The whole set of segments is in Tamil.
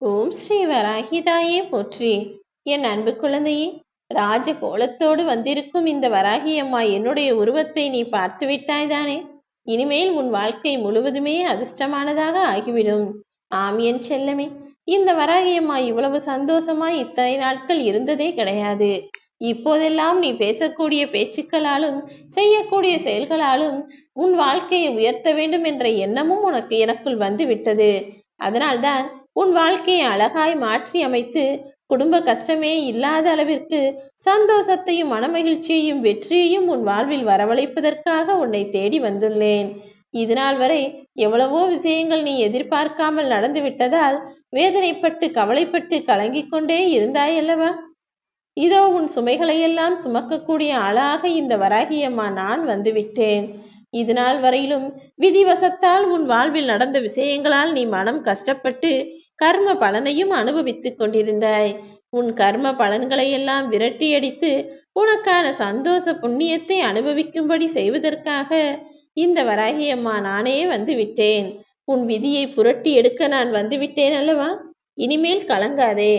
ஓம் ஸ்ரீ வராகிதாயே போற்றி. என் அன்பு குழந்தையே, ராஜ கோலத்தோடு வந்திருக்கும் இந்த வராகி அம்மா என்னுடைய உருவத்தை நீ பார்த்து விட்டாய்தானே? இனிமேல் உன் வாழ்க்கை முழுவதுமே அதிர்ஷ்டமானதாக ஆகிவிடும். ஆம் என் செல்லமே, இந்த வராகி அம்மா இவ்வளவு சந்தோஷமாய் இத்தனை நாட்கள் இருந்ததே கிடையாது. இப்போதெல்லாம் நீ பேசக்கூடிய பேச்சுக்களாலும் செய்யக்கூடிய செயல்களாலும் உன் வாழ்க்கையை உயர்த்த வேண்டும் என்ற எண்ணமும் எனக்குள் வந்து விட்டது. அதனால்தான் உன் வாழ்க்கையை அழகாய் மாற்றி அமைத்து குடும்ப கஷ்டமே இல்லாத அளவிற்கு சந்தோஷத்தையும் மனமகிழ்ச்சியையும் வெற்றியையும் உன் வாழ்வில் வரவழைப்பதற்காக உன்னை தேடி வந்துள்ளேன். இதுநாள் வரை எவ்வளவோ விஷயங்கள் நீ எதிர்பார்க்காமல் நடந்து விட்டதால் வேதனைப்பட்டு கவலைப்பட்டு கலங்கிக் கொண்டே இருந்தாயல்லவா? இதோ உன் சுமைகளையெல்லாம் சுமக்கக்கூடிய ஆளாக இந்த வராகியம்மா நான் வந்துவிட்டேன். இதுநாள் வரையிலும் விதிவசத்தால் உன் வாழ்வில் நடந்த விஷயங்களால் நீ மனம் கஷ்டப்பட்டு கர்ம பலனையும் அனுபவித்துக் கொண்டிருந்தாய். உன் கர்ம பலன்களை எல்லாம் விரட்டியடித்து உனக்கான சந்தோஷ புண்ணியத்தை அனுபவிக்கும்படி செய்வதற்காக இந்த வராகியம்மா நானே வந்து விட்டேன். உன் விதியை புரட்டி எடுக்க நான் வந்துவிட்டேன் அல்லவா? இனிமேல் கலங்காதே.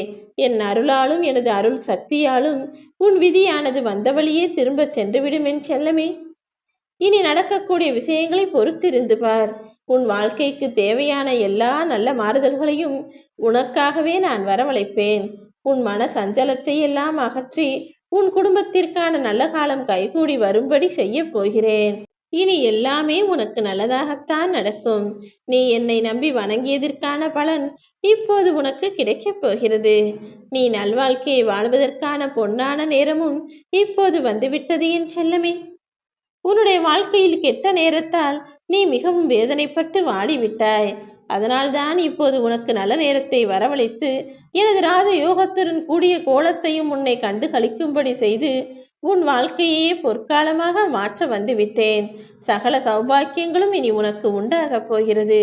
என் அருளாலும் எனது அருள் சக்தியாலும் உன் விதியானது வந்த வழியே திரும்ப சென்றுவிடும் என் செல்லமே. இனி நடக்கக்கூடிய விஷயங்களை பொறுத்திருந்து பார். உன் வாழ்க்கைக்கு தேவையான எல்லா நல்ல மாறுதல்களையும் உனக்காகவே நான் வரவழைப்பேன். உன் மன சஞ்சலத்தை எல்லாம் அகற்றி உன் குடும்பத்திற்கான நல்ல காலம் கைகூடி வரும்படி செய்ய போகிறேன். இனி எல்லாமே உனக்கு நல்லதாகத்தான் நடக்கும். நீ என்னை நம்பி வணங்கியதற்கான பலன் இப்போது உனக்கு கிடைக்கப் போகிறது. நீ நல்வாழ்க்கையை வாழ்வதற்கான பொன்னான நேரமும் இப்போது வந்துவிட்டது என் செல்லமே. உன்னுடைய வாழ்க்கையில் கெட்ட நேரத்தால் நீ மிகவும் வேதனைப்பட்டு வாடிவிட்டாய். அதனால்தான் இப்போது உனக்கு நல்ல நேரத்தை வரவழைத்து எனது ராஜ யோகத்துடன் கூடிய கோலத்தையும் உன்னை கண்டு கழிக்கும்படி செய்து உன் வாழ்க்கையே பொற்காலமாக மாற்ற வந்துவிட்டேன். சகல சௌபாக்கியங்களும் இனி உனக்கு உண்டாகப் போகிறது.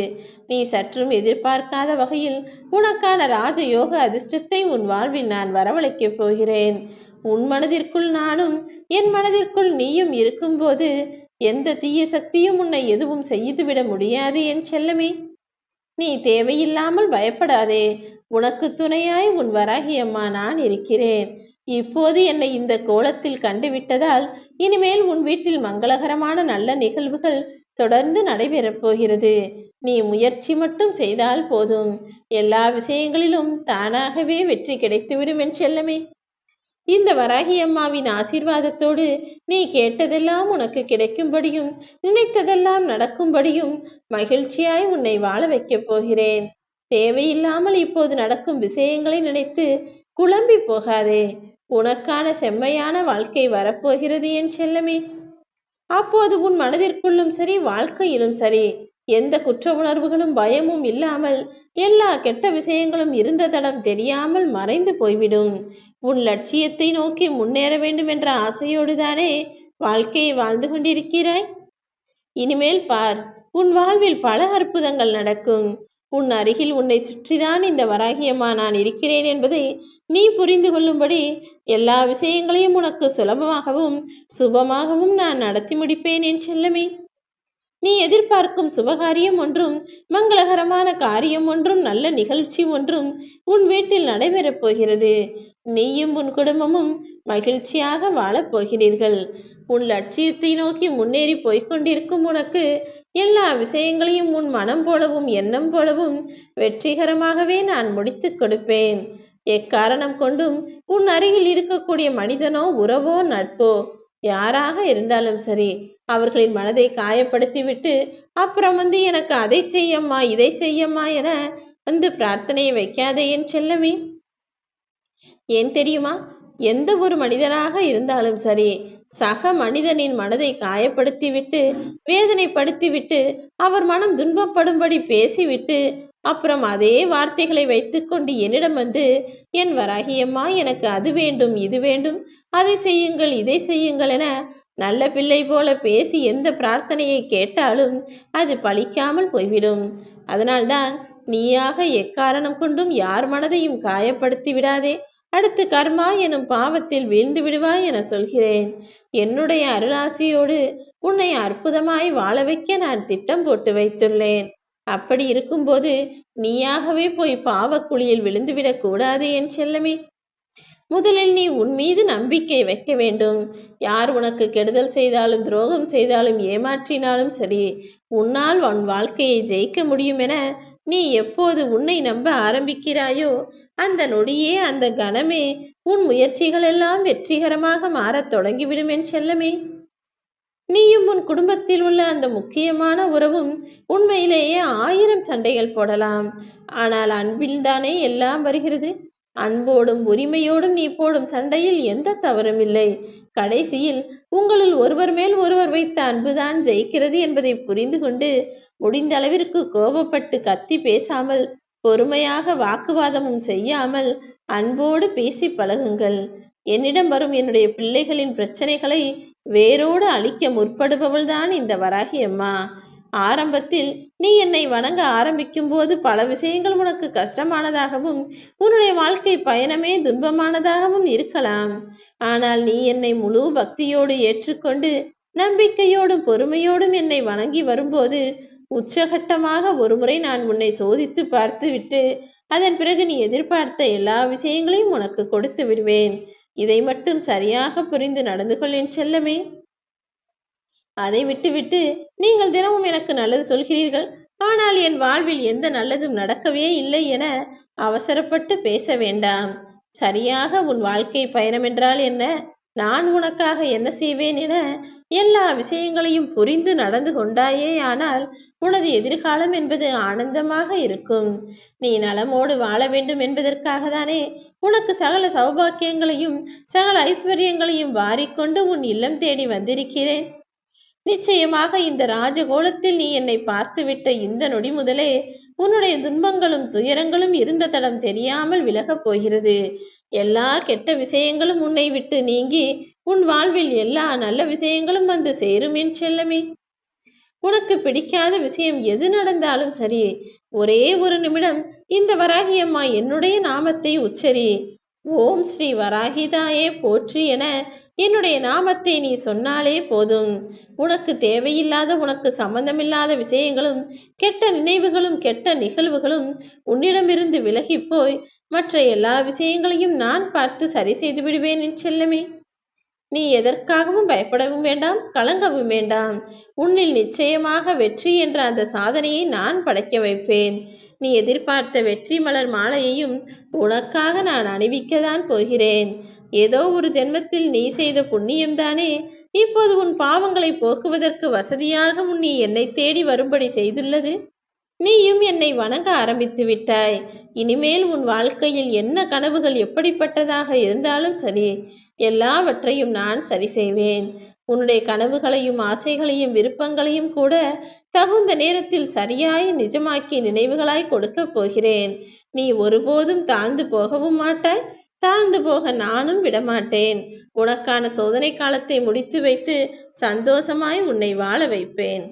நீ சற்றும் எதிர்பார்க்காத வகையில் உனக்கான ராஜயோக அதிர்ஷ்டத்தை உன் வாழ்வில் நான் வரவழைக்கப் போகிறேன். உன் மனதிற்குள் நானும் என் மனதிற்குள் நீயும் இருக்கும்போது எந்த தீய சக்தியும் உன்னை எதுவும் செய்துவிட முடியாது என் செல்லமே. நீ தேவையில்லாமல் பயப்படாதே. உனக்கு துணையாய் உன் வராகி அம்மா நான் இருக்கிறேன். இப்போது என்னை இந்த கோலத்தில் கண்டுவிட்டதால் இனிமேல் உன் வீட்டில் மங்களகரமான நல்ல நிகழ்வுகள் தொடர்ந்து நடைபெறப் போகிறது. நீ முயற்சி மட்டும் செய்தால் போதும். எல்லா விஷயங்களிலும் தானாகவே வெற்றி கிடைத்துவிடும் என் செல்லமே. இந்த வராகி அம்மாவின் ஆசீர்வாதத்தோடு நீ கேட்டதெல்லாம் உனக்கு கிடைக்கும்படியும் நினைத்ததெல்லாம் நடக்கும்படியும் மகிழ்ச்சியாய் உன்னை வாழ வைக்கப் போகிறேன். தேவையில்லாமல் இப்போது நடக்கும் விஷயங்களை நினைத்து குழம்பி போகாதே. உனக்கான செம்மையான வாழ்க்கை வரப்போகிறது என் செல்லமே. அப்போது உன் மனதிற்குள்ளும் சரி வாழ்க்கையிலும் சரி எந்த குற்ற உணர்வுகளும் பயமும் இல்லாமல் எல்லா கெட்ட விஷயங்களும் இருந்த தடம் தெரியாமல் மறைந்து போய்விடும். உன் லட்சியத்தை நோக்கி முன்னேற வேண்டும் என்ற ஆசையோடு தானே வாழ்க்கையை வாழ்ந்து கொண்டிருக்கிறாய். இனிமேல் பார், உன் வாழ்வில் பல அற்புதங்கள் நடக்கும். உன் அருகில் உன்னை சுற்றிதான் இந்த வராகியம்மா நான் இருக்கிறேன் என்பதை நீ புரிந்து கொள்ளும்படி எல்லா விஷயங்களையும் உனக்கு சுலபமாகவும் சுபமாகவும் நான் நடத்தி முடிப்பேன் என் செல்லமே. நீ எதிர்பார்க்கும் சுபகாரியம் ஒன்றும் மங்களகரமான காரியம் ஒன்றும் நல்ல நிகழ்ச்சி ஒன்றும் உன் வீட்டில் நடைபெறப் போகிறது. நீயும் உன் குடும்பமும் மகிழ்ச்சியாக வாழப் போகிறீர்கள். உன் லட்சியத்தை நோக்கி முன்னேறி போய்கொண்டிருக்கும் உனக்கு எல்லா விஷயங்களையும் உன் மனம் போலவும் எண்ணம் போலவும் வெற்றிகரமாகவே நான் முடித்து கொடுப்பேன். எக்காரணம் கொண்டும் உன் அருகில் இருக்கக்கூடிய மனிதனோ உறவோ நட்போ யாராக இருந்தாலும் சரி அவர்களின் மனதை காயப்படுத்திவிட்டு அப்புறம் எனக்கு அதை செய்யம்மா இதை செய்யம்மா என பிரார்த்தனையை வைக்காதே என் செல்லமே. ஏன் தெரியுமா? எந்த ஒரு மனிதனாக இருந்தாலும் சரி சக மனிதனின் மனதை காயப்படுத்திவிட்டு வேதனைப்படுத்திவிட்டு அவர் மனம் துன்பப்படும்படி பேசிவிட்டு அப்புறம் அதே வார்த்தைகளை வைத்துக்கொண்டு என்னிடம் என் வராகியம்மா எனக்கு அது வேண்டும் இது வேண்டும் அதை செய்யுங்கள் இதை செய்யுங்கள் என நல்ல பிள்ளை போல பேசி எந்த பிரார்த்தனையை கேட்டாலும் அது பலிக்காமல் போய்விடும். அதனால்தான் நீயாக எக்காரணம் கொண்டும் யார் மனதையும் காயப்படுத்தி விடாதே. அடுத்து கர்மா எனும் பாவத்தில் வீழ்ந்து விடுவாய் என சொல்கிறேன். என்னுடைய அருளாசியோடு உன்னை அற்புதமாய் வாழ வைக்க நான் திட்டம் போட்டு வைத்துள்ளேன். அப்படி இருக்கும்போது நீயாகவே போய் பாவக்குழியில் விழுந்துவிடக் கூடாது என் செல்லமே. முதலில் நீ உன் மீது நம்பிக்கை வைக்க வேண்டும். யார் உனக்கு கெடுதல் செய்தாலும், துரோகம் செய்தாலும், ஏமாற்றினாலும் சரி, உன்னால் உன் வாழ்க்கையை ஜெயிக்க முடியும் என நீ எப்போது உன்னை நம்ப ஆரம்பிக்கிறாயோ அந்த நொடியே, அந்த கணமே உன் முயற்சிகள் எல்லாம் வெற்றிகரமாக மாறத் தொடங்கிவிடும் என் செல்லமே. நீயும் உன் குடும்பத்தில் உள்ள அந்த முக்கியமான உறவும் உண்மையிலேயே 1000 சண்டைகள் போடலாம். ஆனால் அன்பில்தானே எல்லாம் வருகிறது. அன்போடும் உரிமையோடும் நீ போடும் சண்டையில் எந்த தவறும் இல்லை. கடைசியில் உங்களுள் ஒருவர் மேல் ஒருவர் வைத்த அன்புதான் ஜெயிக்கிறது என்பதை புரிந்து கொண்டு முடிந்த அளவிற்கு கோபப்பட்டு கத்தி பேசாமல், பொறுமையாக வாக்குவாதமும் செய்யாமல் அன்போடு பேசி பழகுங்கள். என்னிடம் வரும் என்னுடைய பிள்ளைகளின் பிரச்சனைகளை வேரோடு அழிக்க முற்படுபவள்தான் இந்த வராகி அம்மா. ஆரம்பத்தில் நீ என்னை வணங்க ஆரம்பிக்கும் போது பல விஷயங்கள் உனக்கு கஷ்டமானதாகவும் உன்னுடைய வாழ்க்கை பயணமே துன்பமானதாகவும் இருக்கலாம். ஆனால் நீ என்னை முழு பக்தியோடு ஏற்றுக்கொண்டு நம்பிக்கையோடும் பொறுமையோடும் என்னை வணங்கி வரும்போது உச்சகட்டமாக ஒருமுறை நான் உன்னை சோதித்து பார்த்துவிட்டு அதன் பிறகு நீ எதிர்பார்த்த எல்லா விஷயங்களையும் உனக்கு கொடுத்து விடுவேன். இதை மட்டும் சரியாக புரிந்து நடந்து கொள் என் செல்லமே. அதை விட்டுவிட்டு நீங்கள் தினமும் எனக்கு நல்லது சொல்கிறீர்கள், ஆனால் என் வாழ்வில் எந்த நல்லதும் நடக்கவே இல்லை என அவசரப்பட்டு பேச வேண்டாம். சரியாக உன் வாழ்க்கை பயணம் என்றால் என்ன, நான் உனக்காக என்ன செய்வேன் என எல்லா விஷயங்களையும் புரிந்து நடந்து கொண்டாயே ஆனால் உனது எதிர்காலம் என்பது ஆனந்தமாக இருக்கும். நீ நலமோடு வாழ வேண்டும் என்பதற்காக தானே உனக்கு சகல சௌபாக்கியங்களையும் சகல ஐஸ்வர்யங்களையும் வாரிக்கொண்டு உன் இல்லம் தேடி வந்திருக்கிறேன். நிச்சயமாக இந்த ராஜகோலத்தில் நீ என்னை பார்த்துவிட்ட இந்த நொடி முதலே உன்னுடைய துன்பங்களும் துயரங்களும் இருந்த தடம் தெரியாமல் விலகப் போகிறது. எல்லா கெட்ட விஷயங்களும் உன்னை விட்டு நீங்கி உன் வாழ்வில் எல்லா நல்ல விஷயங்களும் வந்து சேரும் என் செல்லமே. உனக்கு பிடிக்காத விஷயம் எது நடந்தாலும் சரி, ஒரே ஒரு நிமிடம் இந்த வராகி அம்மா என்னுடைய நாமத்தை உச்சரி. ஓம் ஸ்ரீ வராகிதாயே போற்றி என என்னுடைய நாமத்தை நீ சொன்னாலே போதும். உனக்கு தேவையில்லாத, உனக்கு சம்பந்தமில்லாத விஷயங்களும் கெட்ட நினைவுகளும் கெட்ட நிகழ்வுகளும் உன்னிடமிருந்து விலகி போய் மற்ற எல்லா விஷயங்களையும் நான் பார்த்து சரி செய்து விடுவேன் என் செல்லமே. நீ எதற்காகவும் பயப்படவும் வேண்டாம், கலங்கவும் வேண்டாம். உன்னில் நிச்சயமாக வெற்றி என்ற அந்த சாதனையை நான் படைக்க வைப்பேன். நீ எதிர்பார்த்த வெற்றி மலர் மாலையையும் உனக்காக நான் அணிவிக்கத்தான் போகிறேன். ஏதோ ஒரு ஜென்மத்தில் நீ செய்த புண்ணியம்தானே இப்போது உன் பாவங்களை போக்குவதற்கு வசதியாக நீ என்னை தேடி வரும்படி செய்துள்ளது. நீயும் என்னை வணங்க ஆரம்பித்து விட்டாய். இனிமேல் உன் வாழ்க்கையில் என்ன கனவுகள் எப்படிப்பட்டதாக இருந்தாலும் சரி, எல்லாவற்றையும் நான் சரி செய்வேன். உன்னுடைய கனவுகளையும் ஆசைகளையும் விருப்பங்களையும் கூட தகுந்த நேரத்தில் சரியாய் நிஜமாக்கி நினைவுகளாய் கொடுக்கப் போகிறேன். நீ ஒருபோதும் தாழ்ந்து போகவும் மாட்டாய், தாழ்ந்து போக நானும் விடமாட்டேன். உனக்கான சோதனை காலத்தை முடித்து வைத்து சந்தோஷமாய் உன்னை வாழ வைப்பேன்.